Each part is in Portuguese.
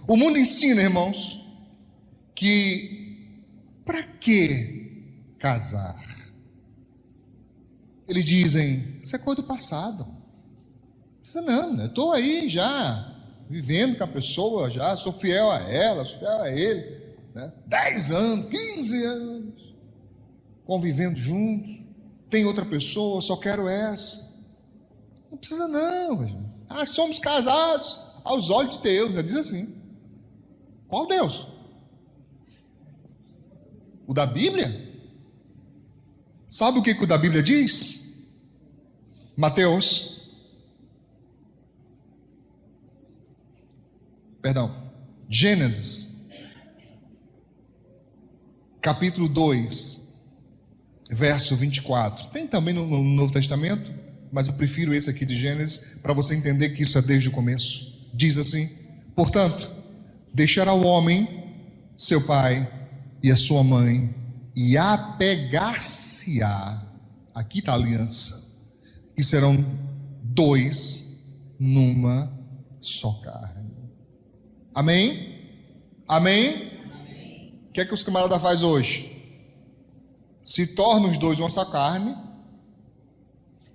O mundo ensina, irmãos, que para que casar? Eles dizem, isso é coisa do passado. Não precisa não, eu estou aí já, vivendo com a pessoa já, sou fiel a ela, sou fiel a ele, né? 10 anos, 15 anos, convivendo juntos, tem outra pessoa, só quero essa. Não precisa não, somos casados aos olhos de Deus, já diz assim. Qual Deus? O da Bíblia? Sabe o que o da Bíblia diz? Gênesis, capítulo 2, verso 24. Tem também no Novo Testamento, mas eu prefiro esse aqui de Gênesis, para você entender que isso é desde o começo. Diz assim: portanto, deixará o homem seu pai e a sua mãe, e apegar-se-á, aqui está a aliança, e serão dois numa só carne. Amém? Amém? O que é que os camaradas fazem hoje? Se tornam os dois uma só carne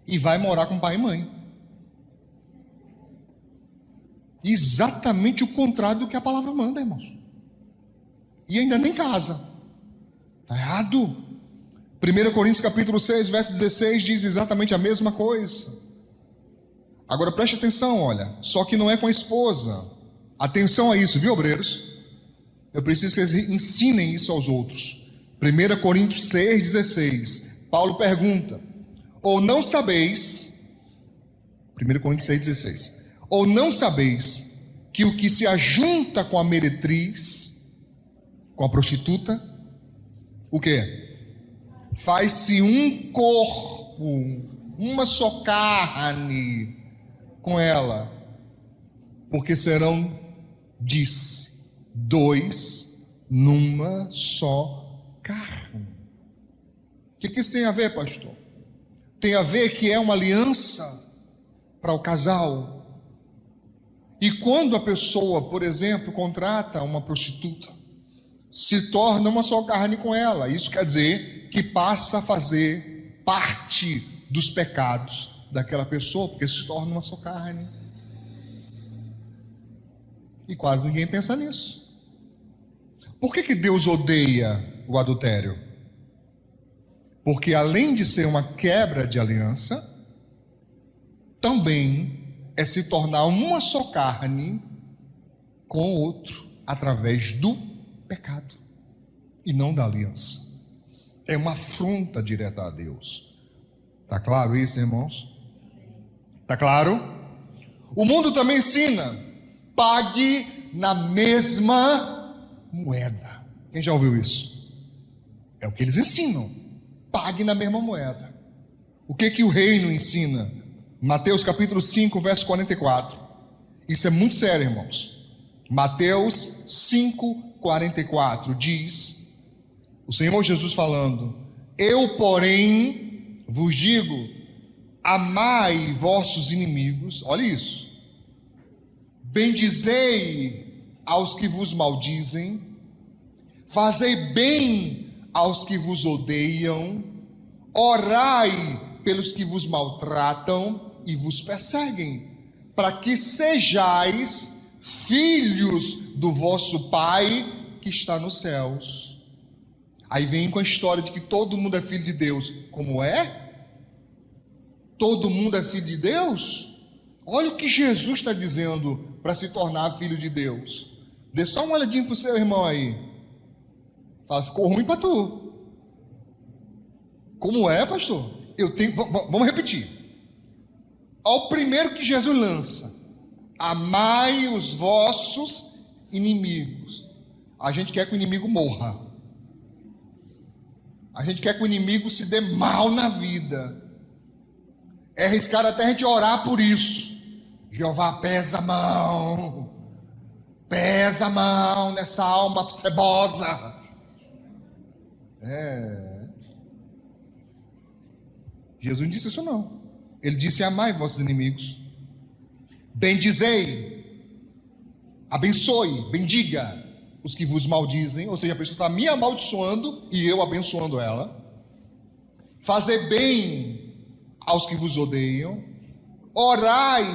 e vai morar com pai e mãe. Exatamente o contrário do que a palavra manda, irmãos. E ainda nem casa. Está errado. 1 Coríntios capítulo 6, verso 16 diz exatamente a mesma coisa. Agora preste atenção, olha, só que não é com a esposa. Atenção a isso, viu, obreiros? Eu preciso que vocês ensinem isso aos outros. 1 Coríntios 6, 16. Paulo pergunta: ou não sabeis, 1 Coríntios 6, 16, ou não sabeis que o que se ajunta com a meretriz, com a prostituta, o quê? Faz-se um corpo, uma só carne com ela, porque serão, diz, dois numa só carne. O que isso tem a ver, pastor? Tem a ver que é uma aliança para o casal. E quando a pessoa, por exemplo, contrata uma prostituta, se torna uma só carne com ela. Isso quer dizer que passa a fazer parte dos pecados daquela pessoa, porque se torna uma só carne. E quase ninguém pensa nisso. Por que Deus odeia o adultério? Porque além de ser uma quebra de aliança, também é se tornar uma só carne com o outro, através do pecado e não da aliança. É uma afronta direta a Deus. Está claro isso, irmãos? Está claro? O mundo também ensina: pague na mesma moeda. Quem já ouviu isso? É o que eles ensinam. Pague na mesma moeda. O que o reino ensina? Mateus capítulo 5, verso 44. Isso é muito sério, irmãos. Mateus 5, 44 diz, o Senhor Jesus falando: eu, porém, vos digo, amai vossos inimigos. Olha isso. Bendizei aos que vos maldizem, fazei bem aos que vos odeiam, orai pelos que vos maltratam e vos perseguem, para que sejais filhos do vosso Pai que está nos céus. Aí vem com a história de que todo mundo é filho de Deus. Como é? Todo mundo é filho de Deus? Olha o que Jesus está dizendo para se tornar filho de Deus. Dê só uma olhadinha para o seu irmão aí. Fala: ficou ruim para tu. Como é, pastor? Vamos repetir. Ao primeiro que Jesus lança: amai os vossos inimigos. A gente quer que o inimigo morra. A gente quer que o inimigo se dê mal na vida. É arriscar até a gente orar por isso. Jeová, pesa a mão nessa alma cebosa. Jesus não disse isso não. Ele disse: amai vossos inimigos, bendizei Abençoe, bendiga os que vos maldizem, ou seja, a pessoa está me amaldiçoando e eu abençoando ela. Fazer bem aos que vos odeiam, orai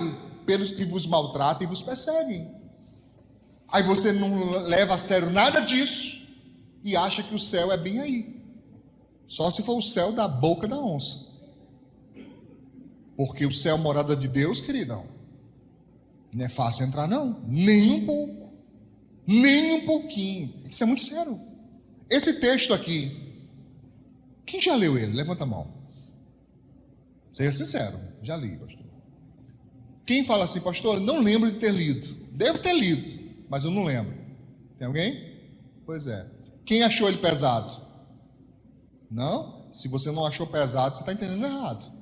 pelos que vos maltratam e vos perseguem. Aí você não leva a sério nada disso e acha que o céu é bem aí. Só se for o céu da boca da onça. Porque o céu, morada de Deus, queridão, não é fácil entrar não, nem um pouco, nem um pouquinho. Isso é muito sério. Esse texto aqui, quem já leu ele? Levanta a mão. Seja sincero, já li, pastor. Quem fala assim, pastor, não lembro de ter lido. Devo ter lido, mas eu não lembro. Tem alguém? Pois é. Quem achou ele pesado? Não? Se você não achou pesado, você está entendendo errado.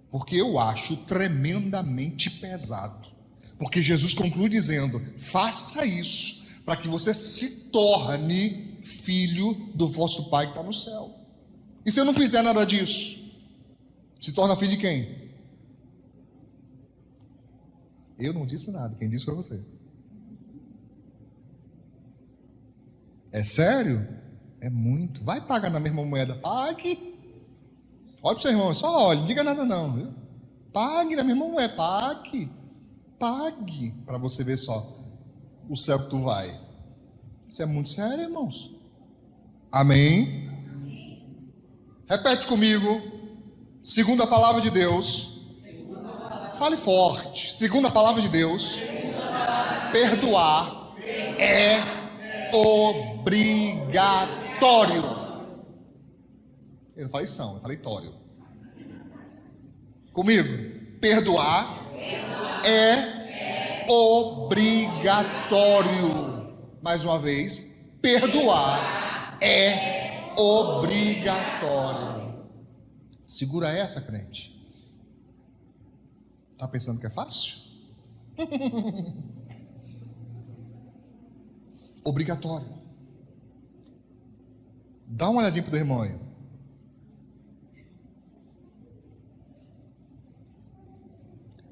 Porque eu acho tremendamente pesado. Porque Jesus conclui dizendo, faça isso, para que você se torne filho do vosso Pai que está no céu. E se eu não fizer nada disso, se torna filho de quem? Eu não disse nada, quem disse foi você. É sério? É muito. Vai pagar na mesma moeda, pague. Olha para o seu irmão, só olhe, não diga nada não, viu? Pague na mesma moeda, pague. Pague, para você ver só o céu que tu vai. Isso é muito sério, irmãos. Amém? Repete comigo. Segunda palavra de Deus. Fale forte. Segunda palavra de Deus. Perdoar é obrigatório. Eu não falei são, eu falei tório. Comigo. Perdoar é obrigatório. Mais uma vez. Perdoar é obrigatório. Segura essa, crente. Está pensando que é fácil? Obrigatório. Dá uma olhadinha para o irmão aí.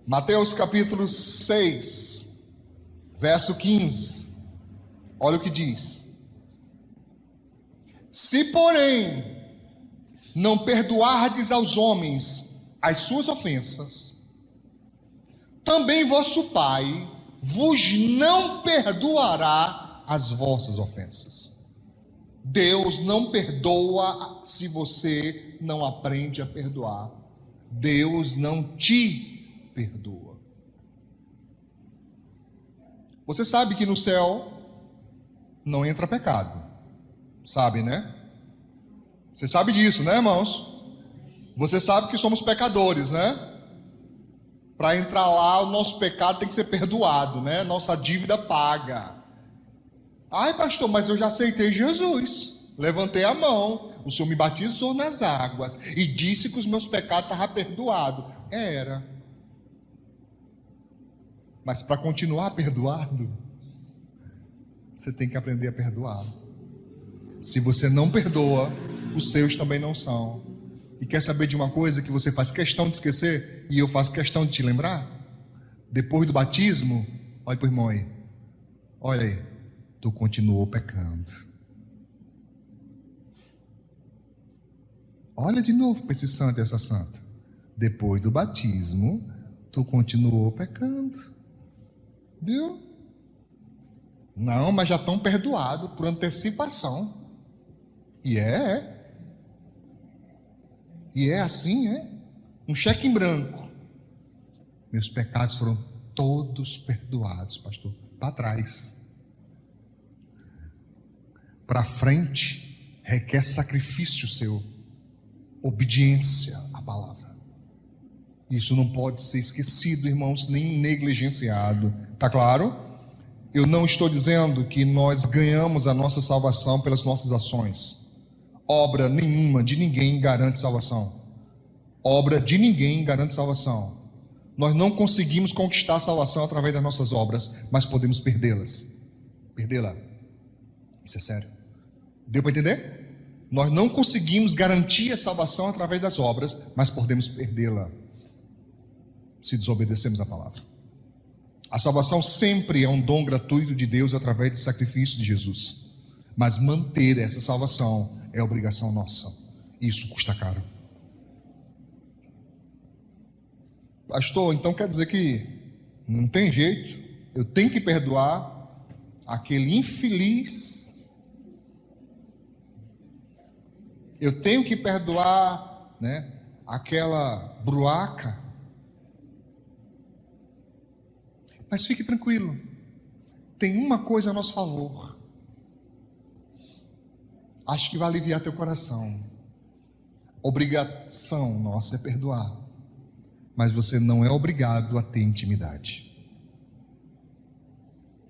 Mateus capítulo 6, verso 15. Olha o que diz. Se, porém, não perdoardes aos homens as suas ofensas, também vosso Pai vos não perdoará as vossas ofensas. Deus não perdoa se você não aprende a perdoar. Deus não te perdoa. Você sabe que no céu não entra pecado. Sabe, né? Você sabe disso, né, irmãos? Você sabe que somos pecadores, né? Para entrar lá, o nosso pecado tem que ser perdoado, né? Nossa dívida paga. Ai, pastor, mas eu já aceitei Jesus. Levantei a mão, o Senhor me batizou nas águas e disse que os meus pecados estavam perdoados. Era. Mas para continuar perdoado, você tem que aprender a perdoar. Se você não perdoa, os seus também não são. E quer saber de uma coisa que você faz questão de esquecer, e eu faço questão de te lembrar? Depois do batismo, olha para o irmão aí. Olha aí, tu continuou pecando. Olha de novo para esse santo e essa santa. Depois do batismo, tu continuou pecando. Viu? Não, mas já estão perdoados por antecipação. E é assim, um cheque em branco. Meus pecados foram todos perdoados, pastor. Para trás. Para frente, requer sacrifício seu, obediência à palavra. Isso não pode ser esquecido, irmãos, nem negligenciado. Tá claro? Eu não estou dizendo que nós ganhamos a nossa salvação pelas nossas ações. Obra nenhuma de ninguém garante salvação. Obra de ninguém garante salvação. Nós não conseguimos conquistar a salvação através das nossas obras, mas podemos perdê-las. Perdê-la. Isso é sério. Deu para entender? Nós não conseguimos garantir a salvação através das obras, mas podemos perdê-la se desobedecemos a palavra. A salvação sempre é um dom gratuito de Deus através do sacrifício de Jesus. Mas manter essa salvação é obrigação nossa. Isso custa caro. Pastor, então quer dizer que não tem jeito? Eu tenho que perdoar aquele infeliz? Eu tenho que perdoar, né, aquela bruaca? Mas fique tranquilo, tem uma coisa a nosso favor. Acho que vai aliviar teu coração. Obrigação nossa é perdoar, mas você não é obrigado a ter intimidade.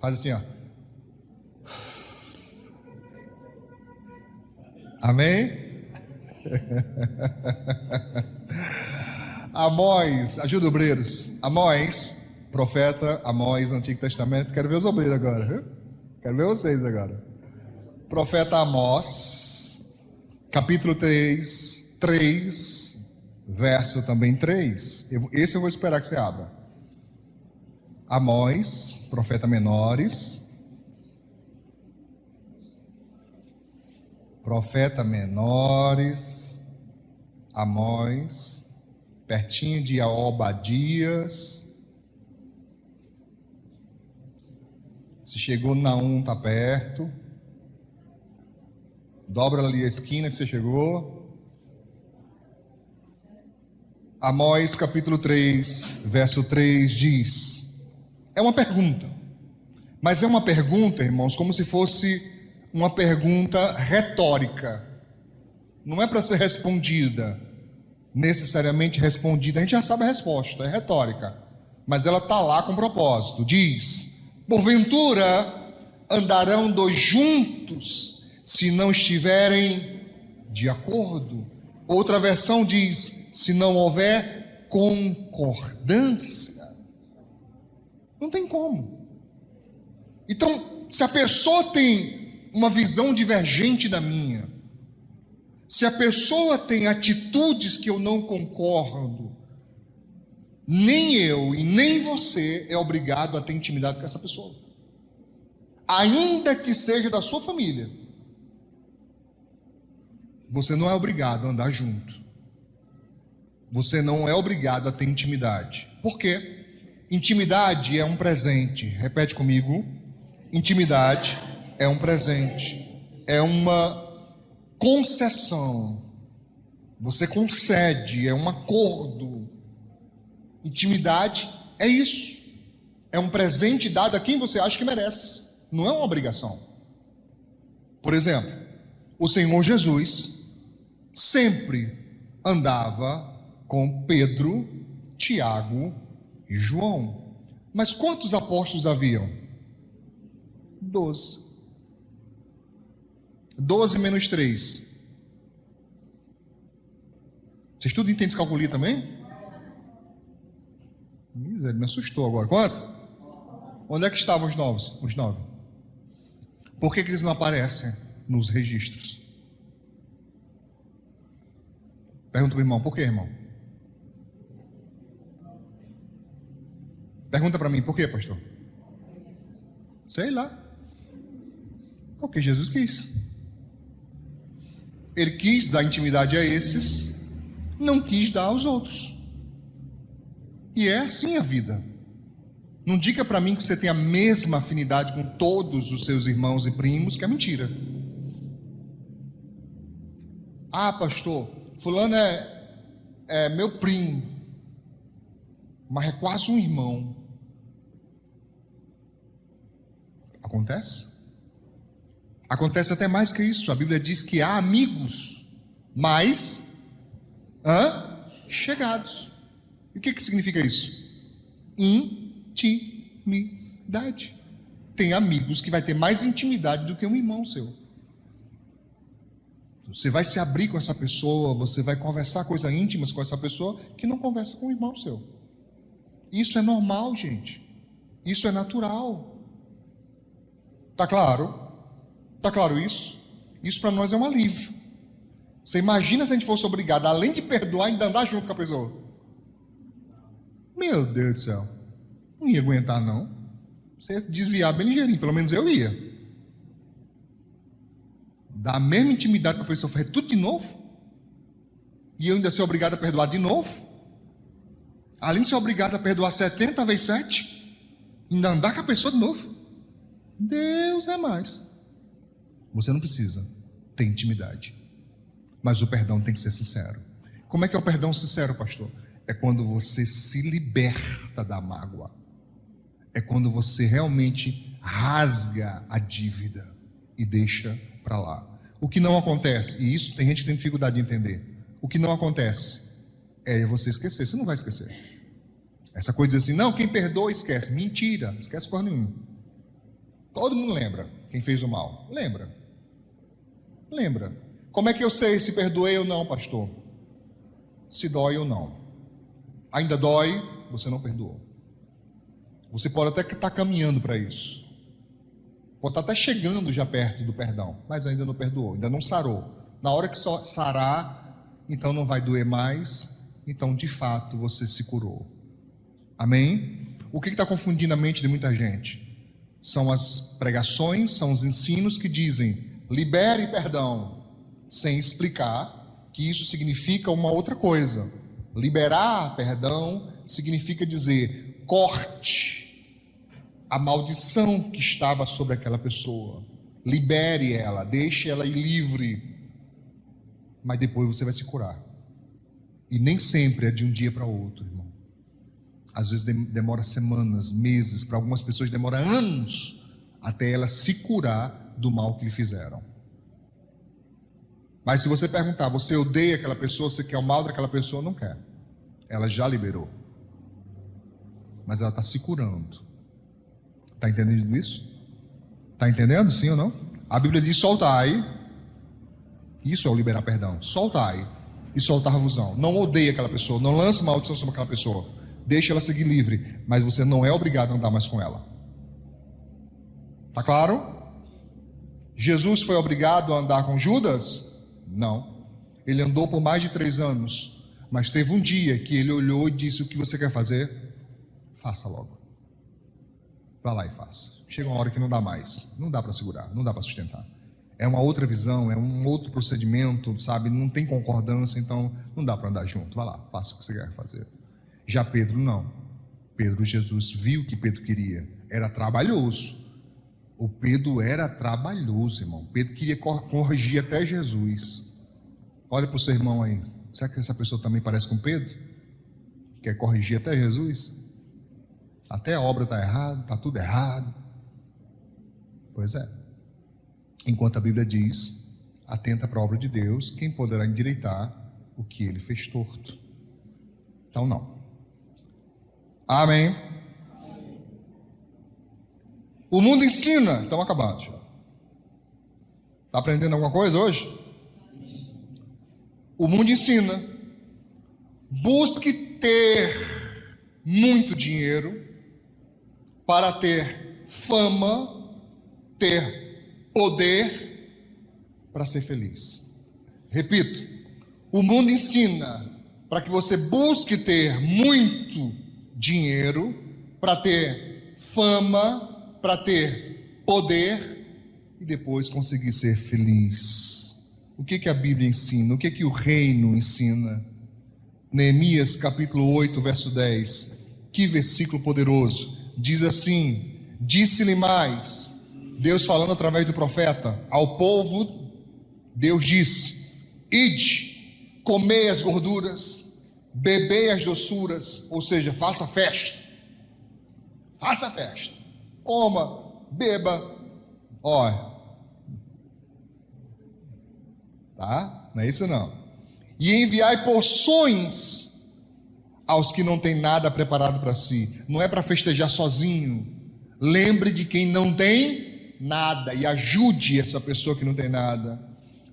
Faz assim, ó. Amém? Amós, ajuda obreiros. Amós, profeta Amós, no Antigo Testamento. Quero ver os obreiros agora, viu? Quero ver vocês agora. Profeta Amós, capítulo 3, verso também 3. Esse eu vou esperar que você abra. Amós, profeta menores. Profeta menores. Amós, pertinho de Obadias. Se chegou na 1, está perto. Dobra ali a esquina que você chegou. Amós capítulo 3, verso 3 diz: é uma pergunta, mas é uma pergunta, irmãos, como se fosse uma pergunta retórica. Não é para ser respondida, necessariamente respondida. A gente já sabe a resposta, é retórica, mas ela está lá com propósito. Diz: porventura andarão dois juntos se não estiverem de acordo? Outra versão diz: se não houver concordância. Não tem como. Então, se a pessoa tem uma visão divergente da minha, se a pessoa tem atitudes que eu não concordo, nem eu e nem você é obrigado a ter intimidade com essa pessoa, ainda que seja da sua família. Você não é obrigado a andar junto. Você não é obrigado a ter intimidade. Por quê? Intimidade é um presente. Repete comigo. Intimidade é um presente. É uma concessão. Você concede, é um acordo. Intimidade é isso. É um presente dado a quem você acha que merece. Não é uma obrigação. Por exemplo, o Senhor Jesus sempre andava com Pedro, Tiago e João. Mas quantos apóstolos haviam? 12. 12 menos 3. Vocês tudo entendem descalculir também? Ele me assustou agora. Quanto? Onde é que estavam os 9? Os 9. Por que eles não aparecem nos registros? Pergunta para o irmão, por que, irmão? Pergunta para mim, por que, pastor? Sei lá. Porque Jesus quis. Ele quis dar intimidade a esses, não quis dar aos outros. E é assim a vida. Não diga para mim que você tem a mesma afinidade com todos os seus irmãos e primos, que é mentira. Ah, pastor, fulano é meu primo, mas é quase um irmão. Acontece? Acontece até mais que isso. A Bíblia diz que há amigos mais chegados. E o que significa isso? Intimidade. Tem amigos que vai ter mais intimidade do que um irmão seu. Você vai se abrir com essa pessoa, você vai conversar coisas íntimas com essa pessoa que não conversa com o irmão seu. Isso é normal, gente. Isso é natural. Tá claro? Tá claro isso? Isso para nós é um alívio. Você imagina se a gente fosse obrigado, além de perdoar, ainda andar junto com a pessoa? Meu Deus do céu. Não ia aguentar, não. Você ia desviar bem ligeirinho, pelo menos eu ia. Dar a mesma intimidade para a pessoa fazer tudo de novo. E eu ainda ser obrigado a perdoar de novo. Além de ser obrigado a perdoar 70 vezes 7, ainda andar com a pessoa de novo. Deus é mais. Você não precisa ter intimidade, mas o perdão tem que ser sincero. Como é que é o perdão sincero, pastor? É quando você se liberta da mágoa. É quando você realmente rasga a dívida e deixa para lá. O que não acontece, e isso tem gente que tem dificuldade de entender, o que não acontece é você esquecer. Você não vai esquecer. Essa coisa de dizer assim, não, quem perdoa esquece. Mentira, não esquece porra nenhuma. Todo mundo lembra quem fez o mal. Lembra. Como é que eu sei se perdoei ou não, pastor? Se dói ou não. Ainda dói, você não perdoou. Você pode até estar caminhando para isso. Pode estar até chegando já perto do perdão, mas ainda não perdoou, ainda não sarou. Na hora que sarar, então não vai doer mais, então de fato você se curou. Amém? O que está confundindo a mente de muita gente? São as pregações, são os ensinos que dizem libere perdão, sem explicar que isso significa uma outra coisa. Liberar perdão significa dizer corte a maldição que estava sobre aquela pessoa, libere ela, deixe ela ir livre, mas depois você vai se curar. E nem sempre é de um dia para outro, irmão. Às vezes demora semanas, meses, para algumas pessoas demora anos até ela se curar do mal que lhe fizeram. Mas se você perguntar, você odeia aquela pessoa, você quer o mal daquela pessoa? Não quer. Ela já liberou, mas ela está se curando. Está entendendo isso? Está entendendo, sim ou não? A Bíblia diz soltai. Isso é o liberar perdão. Soltai e soltar-vos-ão. Não odeie aquela pessoa, não lance maldição sobre aquela pessoa, deixa ela seguir livre, mas você não é obrigado a andar mais com ela. Está claro? Jesus foi obrigado a andar com Judas? Não. Ele andou por mais de 3 anos, mas teve um dia que ele olhou e disse: o que você quer fazer? Faça logo. Vá lá e faça. Chega uma hora que não dá mais, não dá para segurar, não dá para sustentar. É uma outra visão, é um outro procedimento, sabe? Não tem concordância, então não dá para andar junto. Vá lá, faça o que você quer fazer. Já Pedro não. Jesus viu o que Pedro queria. Era trabalhoso. O Pedro era trabalhoso, irmão. Pedro queria corrigir até Jesus. Olha para o seu irmão aí. Será que essa pessoa também parece com Pedro? Quer corrigir até Jesus? Até a obra está errada, está tudo errado. Pois é. Enquanto a Bíblia diz, atenta para a obra de Deus, quem poderá endireitar o que ele fez torto? Então não. Amém. O mundo ensina, estamos acabados. Está aprendendo alguma coisa hoje? O mundo ensina, busque ter muito dinheiro para ter fama, ter poder para ser feliz. Repito, o mundo ensina para que você busque ter muito dinheiro para ter fama, para ter poder e depois conseguir ser feliz. O que a Bíblia ensina? O que o reino ensina? Neemias capítulo 8, verso 10. Que versículo poderoso. Diz assim: disse-lhe mais, Deus falando através do profeta, ao povo, Deus disse: ide, comei as gorduras, bebei as doçuras, ou seja, faça festa, coma, beba, olha, tá? Não é isso não. E enviai porções aos que não têm nada preparado para si. Não é para festejar sozinho. Lembre de quem não tem nada e ajude essa pessoa que não tem nada,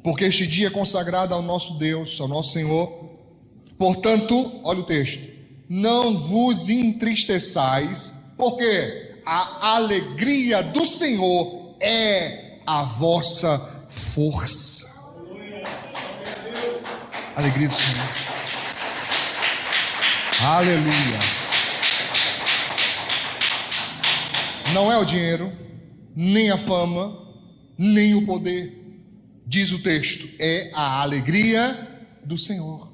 porque este dia é consagrado ao nosso Deus, ao nosso Senhor. Portanto, olha o texto: não vos entristeçais, porque a alegria do Senhor é a vossa força. Alegria do Senhor. Aleluia. não é o dinheiro, nem a fama, nem o poder. Diz o texto, é a alegria do Senhor.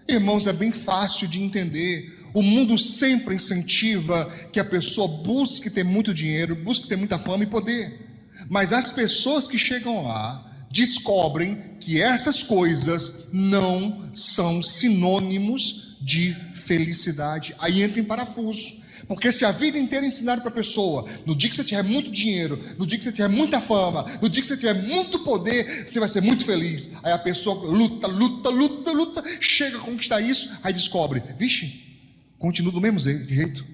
Irmãos, é bem fácil de entender. O mundo sempre incentiva que a pessoa busque ter muito dinheiro, busque ter muita fama e poder. Mas as pessoas que chegam lá descobrem que essas coisas não são sinônimos de felicidade. Aí entra em parafuso. Porque se a vida inteira ensinaram para a pessoa, no dia que você tiver muito dinheiro, no dia que você tiver muita fama, no dia que você tiver muito poder, você vai ser muito feliz. Aí a pessoa luta, chega a conquistar isso, aí descobre, vixe, continuo do mesmo jeito,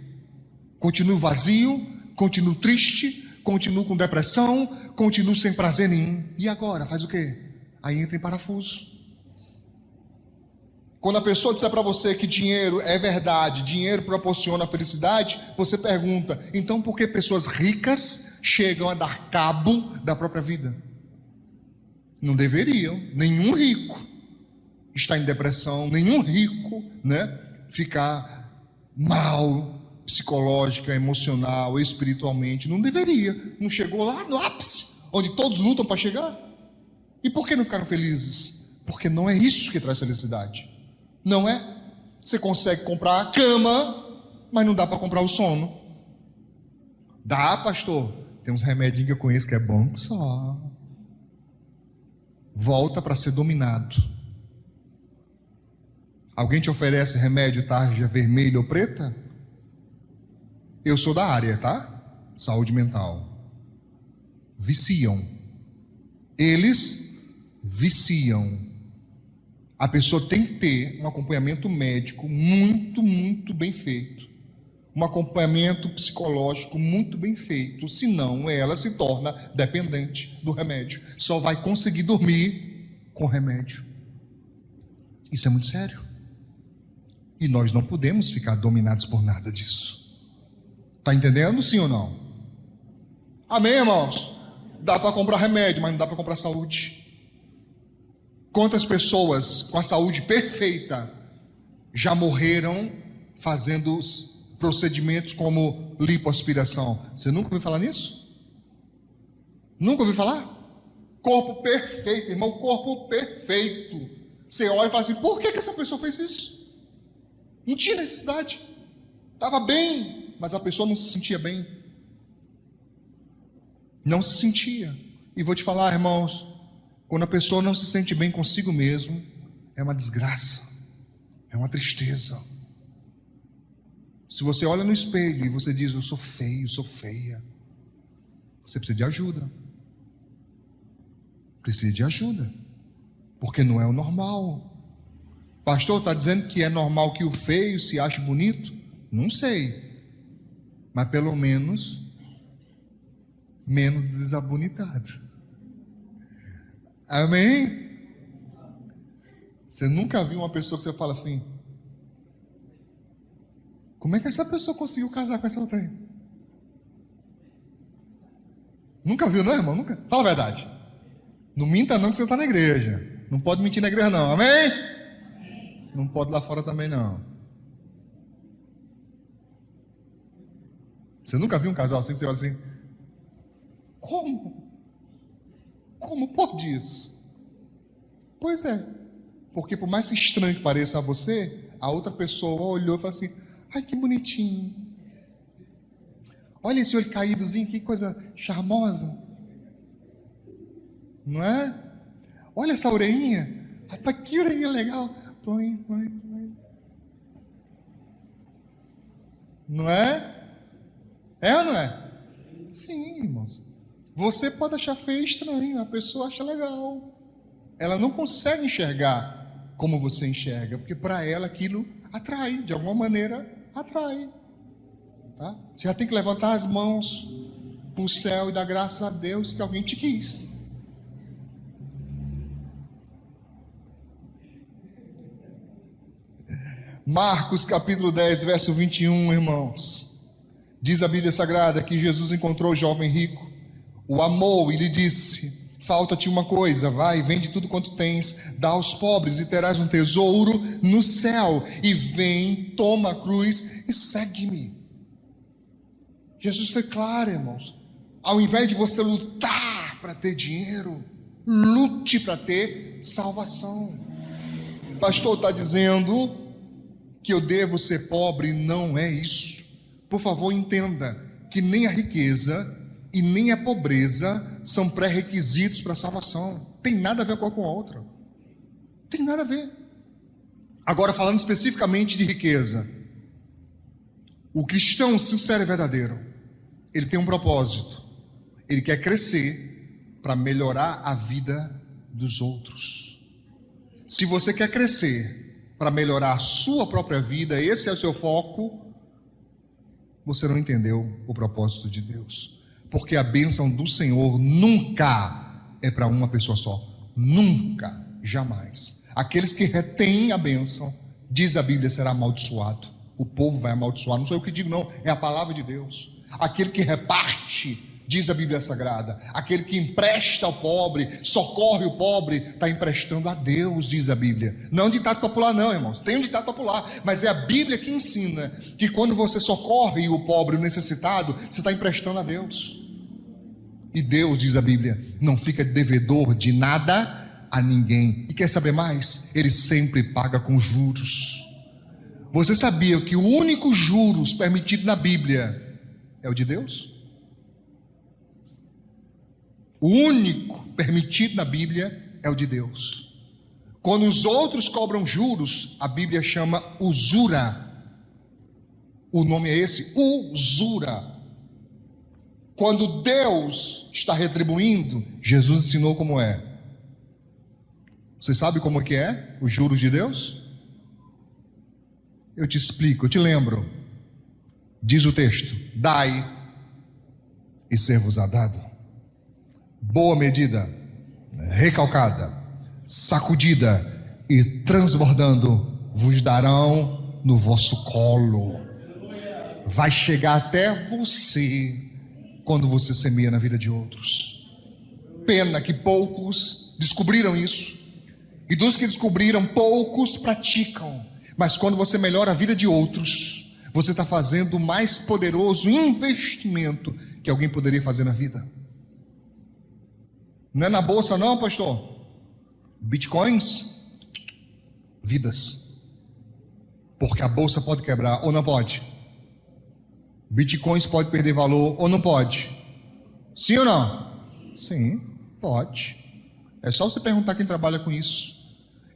continuo vazio, continuo triste, continuo com depressão, continuo sem prazer nenhum. E agora, faz o quê? Aí entra em parafuso. Quando a pessoa disser para você que dinheiro é verdade, dinheiro proporciona felicidade, você pergunta, então por que pessoas ricas chegam a dar cabo da própria vida? Não deveriam. Nenhum rico está em depressão, nenhum rico, ficar mal psicológica, emocional, espiritualmente. Não deveria. Não chegou lá no ápice, onde todos lutam para chegar. E por que não ficaram felizes? Porque não é isso que traz felicidade. Não é? Você consegue comprar a cama, mas não dá para comprar o sono. Dá, pastor? Tem uns remedinhos que eu conheço que é bom que só. Volta para ser dominado. Alguém te oferece remédio tarja vermelha ou preta? Eu sou da área, tá? Saúde mental. Viciam. Eles viciam. A pessoa tem que ter um acompanhamento médico muito bem feito. Um acompanhamento psicológico muito bem feito. Senão ela se torna dependente do remédio. Só vai conseguir dormir com remédio. Isso é muito sério. E nós não podemos ficar dominados por nada disso. Está entendendo? Sim ou não? Amém, irmãos? Dá para comprar remédio, mas não dá para comprar saúde. Quantas pessoas com a saúde perfeita já morreram fazendo procedimentos como lipoaspiração? Você nunca ouviu falar nisso? Nunca ouviu falar? Corpo perfeito, irmão, corpo perfeito. Você olha e fala assim, por que essa pessoa fez isso? Não tinha necessidade. Estava bem, mas a pessoa não se sentia bem. Não se sentia. E vou te falar, irmãos, quando a pessoa não se sente bem consigo mesmo, é uma desgraça, é uma tristeza. Se você olha no espelho e você diz, eu sou feio, sou feia, você precisa de ajuda. Precisa de ajuda, porque não é o normal. Pastor, está dizendo que é normal que o feio se ache bonito? Não sei, mas pelo menos desabonitado. Amém? Você nunca viu uma pessoa que você fala assim, como é que essa pessoa conseguiu casar com essa outra aí? Nunca viu, não, irmão? Nunca? Fala a verdade. Não minta não que você está na igreja. Não pode mentir na igreja não, amém? Não pode lá fora também não. Você nunca viu um casal assim, você olha assim, como? Como pode isso? Pois é, porque por mais estranho que pareça a você, a outra pessoa olhou e falou assim, ai que bonitinho, olha esse olho caídozinho, que coisa charmosa, não é? Olha essa orelhinha, rapaz, que orelhinha legal, põe. Não é? É ou não é? Sim, irmãos. Você pode achar feio e estranho, a pessoa acha legal. Ela não consegue enxergar como você enxerga, porque para ela aquilo atrai, de alguma maneira atrai. Tá? Você já tem que levantar as mãos para o céu e dar graças a Deus que alguém te quis. Marcos capítulo 10, verso 21, irmãos. Diz a Bíblia Sagrada que Jesus encontrou o jovem rico, o amou e lhe disse, falta-te uma coisa, vai, vende tudo quanto tens, dá aos pobres e terás um tesouro no céu, e vem, toma a cruz e segue-me. Jesus foi claro, irmãos. Ao invés de você lutar para ter dinheiro, lute para ter salvação. O pastor está dizendo que eu devo ser pobre, não é isso. Por favor, entenda que nem a riqueza e nem a pobreza são pré-requisitos para a salvação. Tem nada a ver com a outra. Tem nada a ver. Agora, falando especificamente de riqueza, o cristão sincero e verdadeiro, ele tem um propósito. Ele quer crescer para melhorar a vida dos outros. Se você quer crescer para melhorar a sua própria vida, esse é o seu foco, você não entendeu o propósito de Deus. Porque a bênção do Senhor nunca é para uma pessoa só. Nunca, jamais. Aqueles que retêm a bênção, diz a Bíblia, será amaldiçoado. O povo vai amaldiçoar, não sou eu que digo não, é a palavra de Deus. Aquele que reparte, diz a Bíblia Sagrada, aquele que empresta ao pobre, socorre o pobre, está emprestando a Deus, diz a Bíblia. Não é um ditado popular não, irmãos, tem um ditado popular, mas é a Bíblia que ensina que quando você socorre o pobre, o necessitado, você está emprestando a Deus. E Deus, diz a Bíblia, não fica devedor de nada a ninguém. E quer saber mais? Ele sempre paga com juros. Você sabia que o único juros permitido na Bíblia é o de Deus? O único permitido na Bíblia é o de Deus. Quando os outros cobram juros, a Bíblia chama usura. O nome é esse, usura. Quando Deus está retribuindo, Jesus ensinou como é. Você sabe como é que é os juros de Deus? Eu te explico, eu te lembro. Diz o texto: dai e ser-vos-á dado. Boa medida, recalcada, sacudida e transbordando, vos darão no vosso colo. Vai chegar até você quando você semeia na vida de outros. Pena que poucos descobriram isso. E dos que descobriram, poucos praticam. Mas quando você melhora a vida de outros, você está fazendo o mais poderoso investimento que alguém poderia fazer na vida. Não é na bolsa não, pastor. Bitcoins, vidas. Porque a bolsa pode quebrar ou não pode. Bitcoins pode perder valor ou não pode. Sim ou não? Sim, pode. É só você perguntar quem trabalha com isso.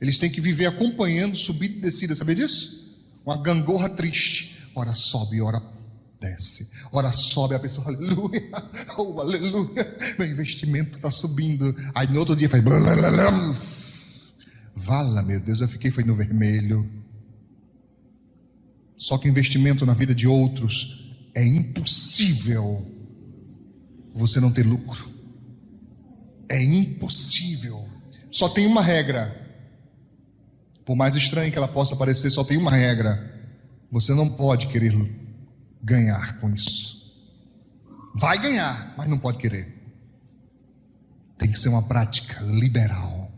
Eles têm que viver acompanhando subida e descida, sabia disso? Uma gangorra triste. Ora sobe, ora desce. Ora sobe, a pessoa, aleluia, oh aleluia, meu investimento está subindo. Aí no outro dia faz vala, meu Deus, eu fiquei foi no vermelho. Só que investimento na vida de outros é impossível você não ter lucro. É impossível. Só tem uma regra. Por mais estranho que ela possa parecer, só tem uma regra: você não pode querer ganhar com isso. Vai ganhar, mas não pode querer. Tem que ser uma prática liberal.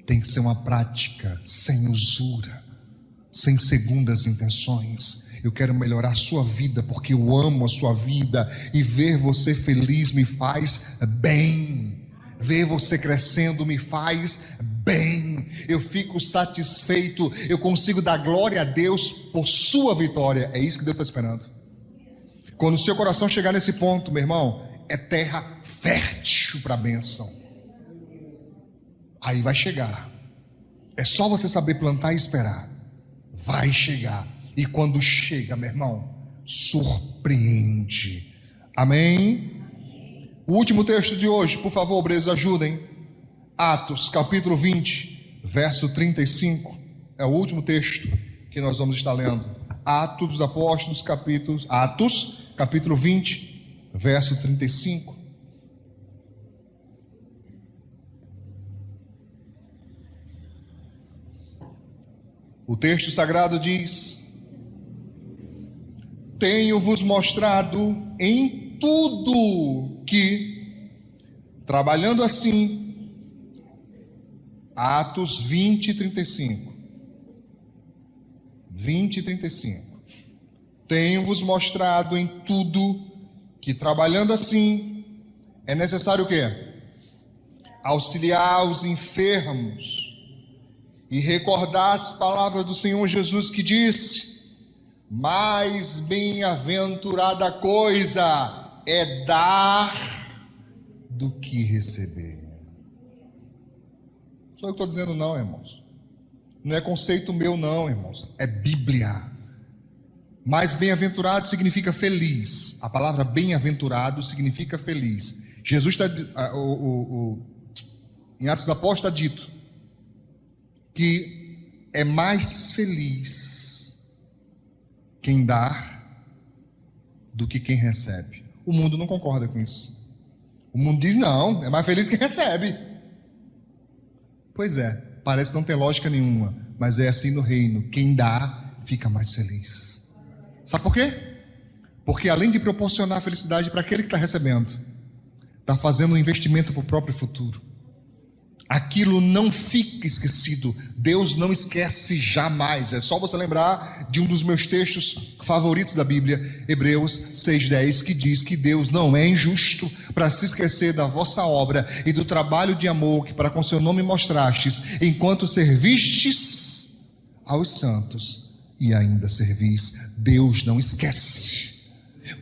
Tem que ser uma prática sem usura, sem segundas intenções. Eu quero melhorar a sua vida porque eu amo a sua vida, e ver você feliz me faz bem. Ver você crescendo me faz bem. Eu fico satisfeito, eu consigo dar glória a Deus por sua vitória. É isso que Deus está esperando. Quando o seu coração chegar nesse ponto, meu irmão, é terra fértil para a bênção. Aí vai chegar. É só você saber plantar e esperar. Vai chegar. E quando chega, meu irmão, surpreende. Amém? O último texto de hoje, por favor, obreiros, ajudem. Atos, capítulo 20, verso 35. É o último texto que nós vamos estar lendo. Atos dos Apóstolos, capítulo 20, verso 35. O texto sagrado diz: tenho-vos mostrado em tudo que, trabalhando assim, Atos 20, 35. 20 e 35. Tenho-vos mostrado em tudo que, trabalhando assim, é necessário o quê? Auxiliar os enfermos e recordar as palavras do Senhor Jesus, que disse: mais bem-aventurada coisa é dar do que receber. Só eu estou dizendo não, irmãos. Não é conceito meu não, irmãos. É Bíblia. Mais bem-aventurado significa feliz. A palavra bem-aventurado significa feliz. Jesus está, em Atos dos Apóstolos está dito que é mais feliz quem dá do que quem recebe. O mundo não concorda com isso. O mundo diz não, é mais feliz quem recebe. Pois é, parece não ter lógica nenhuma, mas é assim no reino. Quem dá fica mais feliz. Sabe por quê? Porque além de proporcionar felicidade para aquele que está recebendo, está fazendo um investimento para o próprio futuro. Aquilo não fica esquecido. Deus não esquece jamais. É só você lembrar de um dos meus textos favoritos da Bíblia, Hebreus 6:10, que diz que Deus não é injusto para se esquecer da vossa obra e do trabalho de amor que para com seu nome mostrastes, enquanto servistes aos santos e ainda servis. Deus não esquece.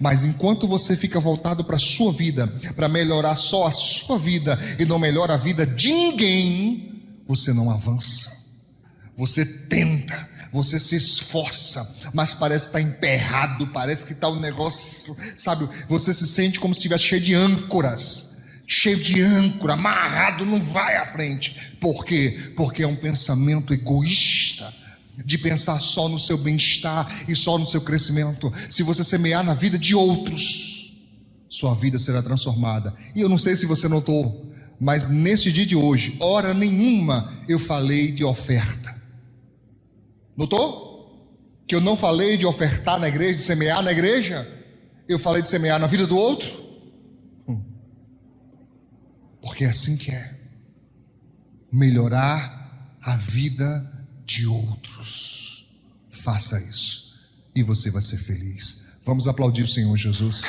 Mas enquanto você fica voltado para a sua vida, para melhorar só a sua vida e não melhora a vida de ninguém, você não avança. Você tenta, você se esforça, mas parece que está emperrado, parece que está um negócio, sabe? Você se sente como se estivesse cheio de âncoras, amarrado, não vai à frente. Por quê? Porque é um pensamento egoísta, de pensar só no seu bem-estar e só no seu crescimento. Se você semear na vida de outros, sua vida será transformada. E eu não sei se você notou, mas nesse dia de hoje, hora nenhuma eu falei de oferta. Notou? Que eu não falei de ofertar na igreja, de semear na igreja. Eu falei de semear na vida do outro. Porque é assim que é. Melhorar a vida de outros. Faça isso e você vai ser feliz. Vamos aplaudir o Senhor Jesus.